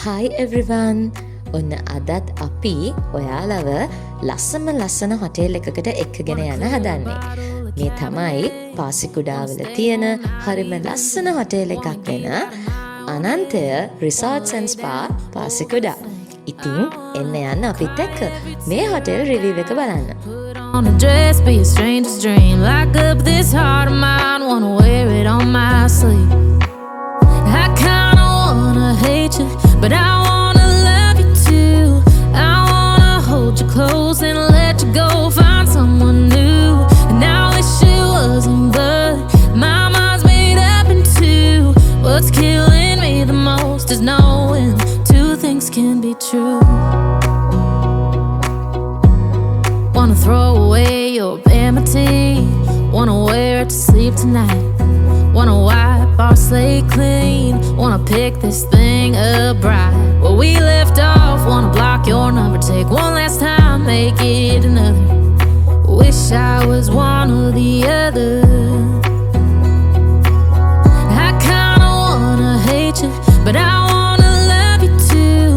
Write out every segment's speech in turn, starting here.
Hi everyone. ඔන්න අදත් අපි ඔයාලව ලස්සන හොටෙල් එකකට එක්කගෙන යන්න හදන්නේ. මේ තමයි පාසිකුඩා වල තියෙන හරිම ලස්සන හොටෙල් එකක් වෙන Anantaya Resort Spa පාසිකුඩා. ඉතින් එන්න යන්න අපිත් එක්ක මේ හොටෙල් රිවිව් එක බලන්න. On a dress, be a stranger's dream. Lock up this heart of mine, wanna wear it on my sleeve. I kinda wanna hate you, but I wanna love you too. I wanna hold you close and let you go, find someone new. And I wish it wasn't, but my mind's made up in two. What's killing me the most is knowing two things can be true. Wanna throw away your vanity, wanna wear it to sleep tonight. Wanna wipe our slate clean, wanna pick this thing up right where we left off. Wanna block your number, take one last time, make it another. Wish I was one or the other. I kinda wanna hate you, but I wanna love you too.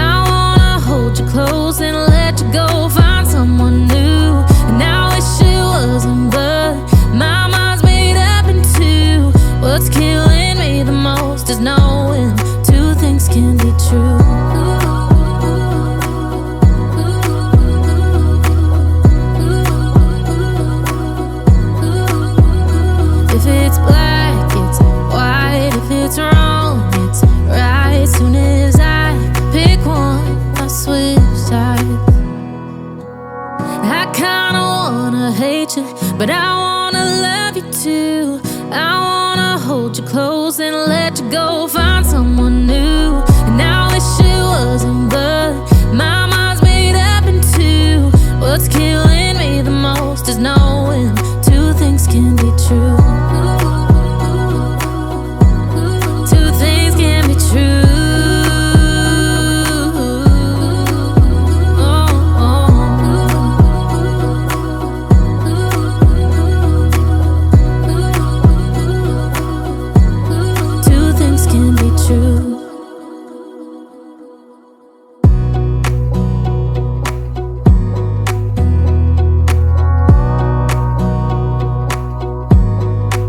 I wanna hold you close and let you go, find someone new. And I wish it wasn't, but my mind's made up in two. What's killing me the most is knowing two things can be true. If it's black, it's white. If it's wrong, it's right. Soon as I pick one, I switch sides. I kinda wanna hate you, but I wanna love you too. I wanna hold you close and let you go, find someone new. And I wish it wasn't, but my mind's made up in two. What's killing me the most is knowing two things can be true. Two things can be true.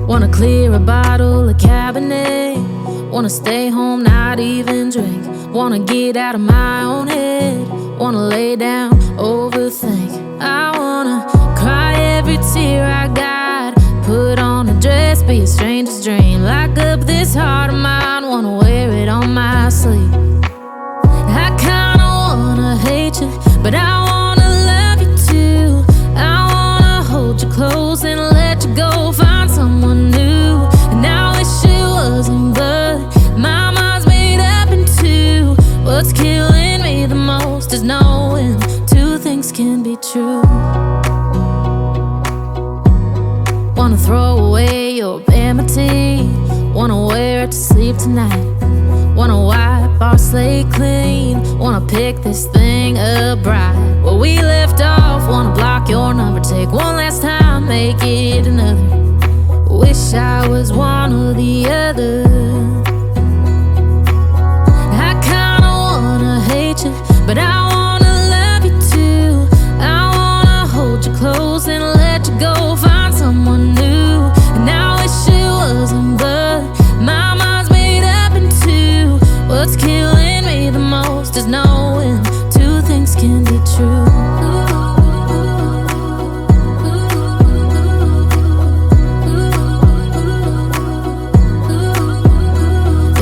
Wanna clear a bottle of Cabernet. Wanna stay home, not even drink. Wanna get out of my own head. Wanna lay down, overthink. I wanna cry every tear I got. Put on a dress, be a stranger's dream. Lock up this heart of mine, wanna wear it on my sleeve. I kinda wanna hate you, but I wanna love you too. I wanna hold you close and let you go, find someone new. And I wish it wasn't, but my mind's made up in two. What's killing me the most is knowing two things can be true. Wanna throw away your vanity, wanna wear it to sleep tonight. Wanna wipe our slate clean, wanna pick this thing up right where we left off. Wanna block your number, take one last time, make it another. Wish I was one or the other. I kinda wanna hate you, but I wanna love you too. I wanna hold you close and let you go, find someone new. And I wish it wasn't, but my mind's made up in two. What's killing me the most is knowing two things can be true.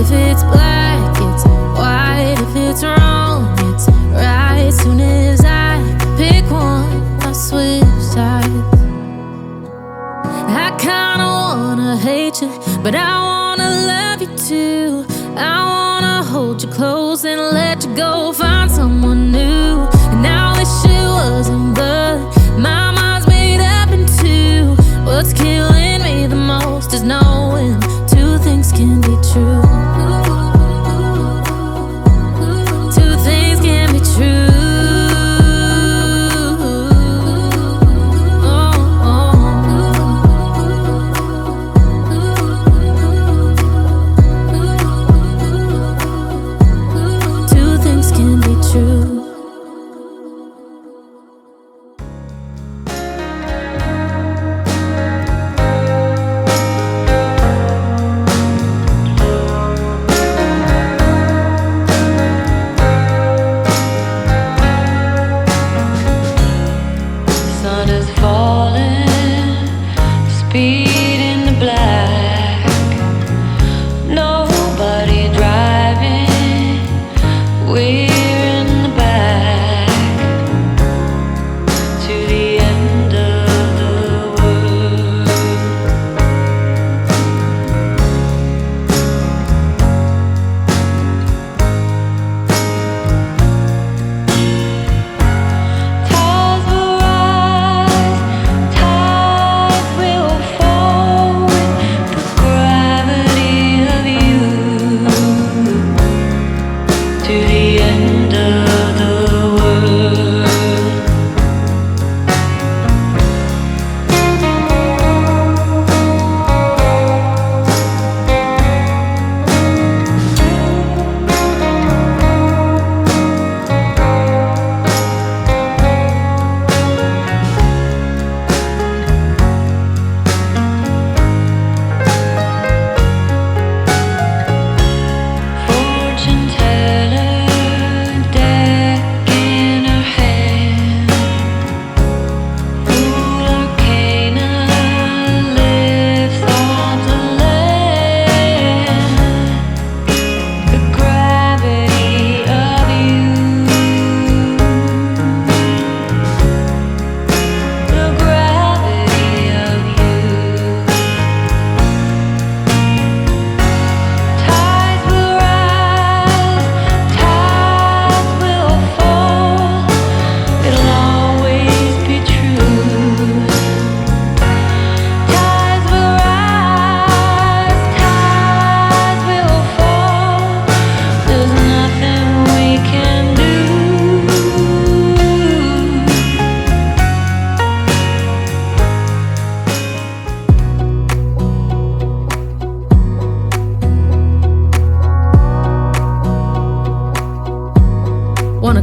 If it's black, it's white. If it's wrong, it's right. Soon as I pick one, I switch sides. I kinda wanna hate you, but I wanna love you too. I wanna hold you close and let you go, find someone new. And I wish it wasn't, but my mind's made up in two. What's killing me the most is knowing two things can be true. Two things can be true.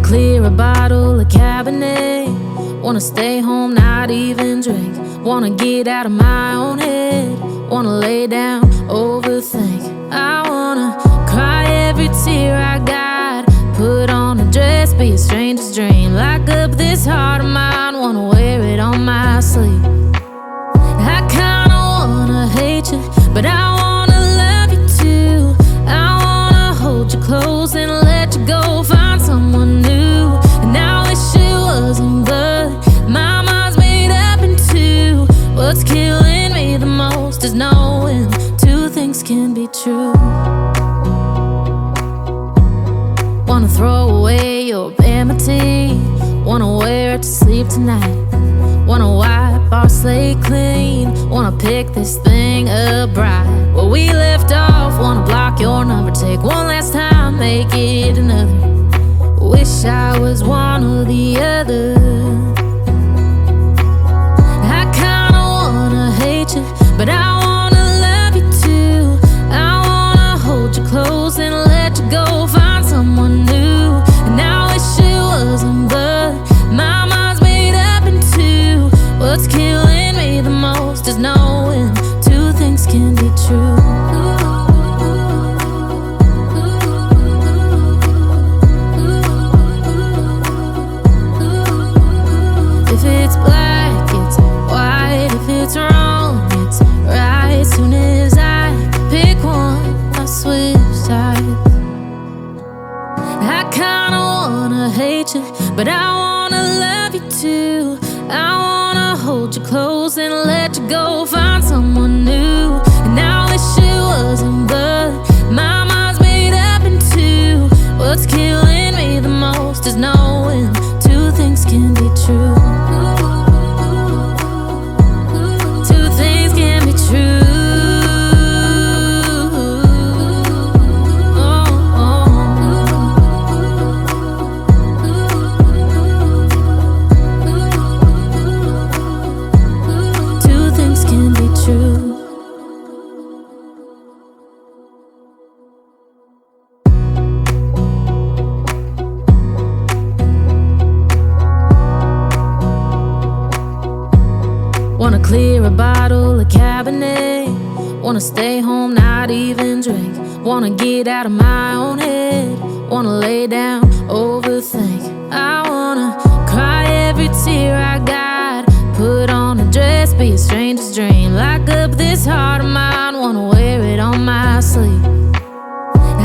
clear a bottle of Cabernet. Wanna stay home, not even drink. Wanna get out of my own head. Wanna lay down, overthink. I wanna cry every tear I got. Put on a dress, be a stranger's dream. Lock up this heart of mine, wanna wear it on my sleeve. I kinda wanna hate you, but I wanna love you too. I wanna hold you close and let you go. Find someone new, and I wish it wasn't, but my mind's made up in two. What's killing me the most is knowing two things can be true. Wanna throw away your vanity. Wanna wear it to sleep tonight. Wanna wipe our slate clean. Wanna pick this thing up right where we left off. Wanna block your number, take one last time, make it another. Wish I was one or the other. I kinda wanna hate you, but I wanna love you too. I wanna hold you close and let you go. Find someone new, and I wish it wasn't, but my mind's made up in two. What's killing me the most is knowing two things can be true. If it's black, it's white. If it's wrong, it's right. Soon as I pick one, I switch sides. I kinda wanna hate you, but I wanna love you too. I wanna hold you close and let you go. Find someone new, and I wish it wasn't, but my mind's made up in two. What's killing me the most is knowing two things can be true. Two things can be true. Wanna clear a bottle of Cabernet. Wanna stay home, not even drink. Wanna get out of my own head. Wanna lay down, overthink. I wanna cry every tear I got. Put on a dress, be a stranger's dream. Lock up this heart of mine, wanna wear it on my sleeve.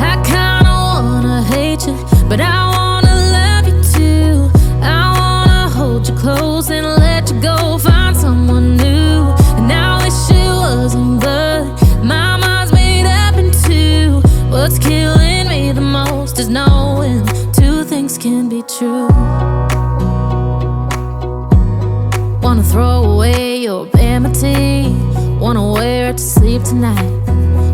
I kinda wanna hate you, but I wanna love you too. I wanna hold you close and let you go. Find someone new, and I wish it wasn't, but my mind's made up in two. What's killing me the most is knowing two things can be true. Wanna throw away your vanity. Wanna wear it to sleep tonight.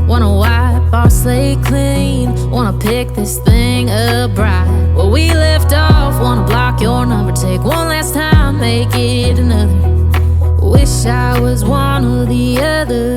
Wanna wipe our slate clean. Wanna pick this thing up right where we left off. Wanna block your number, take one last time, make it another. Wish I was one or the other.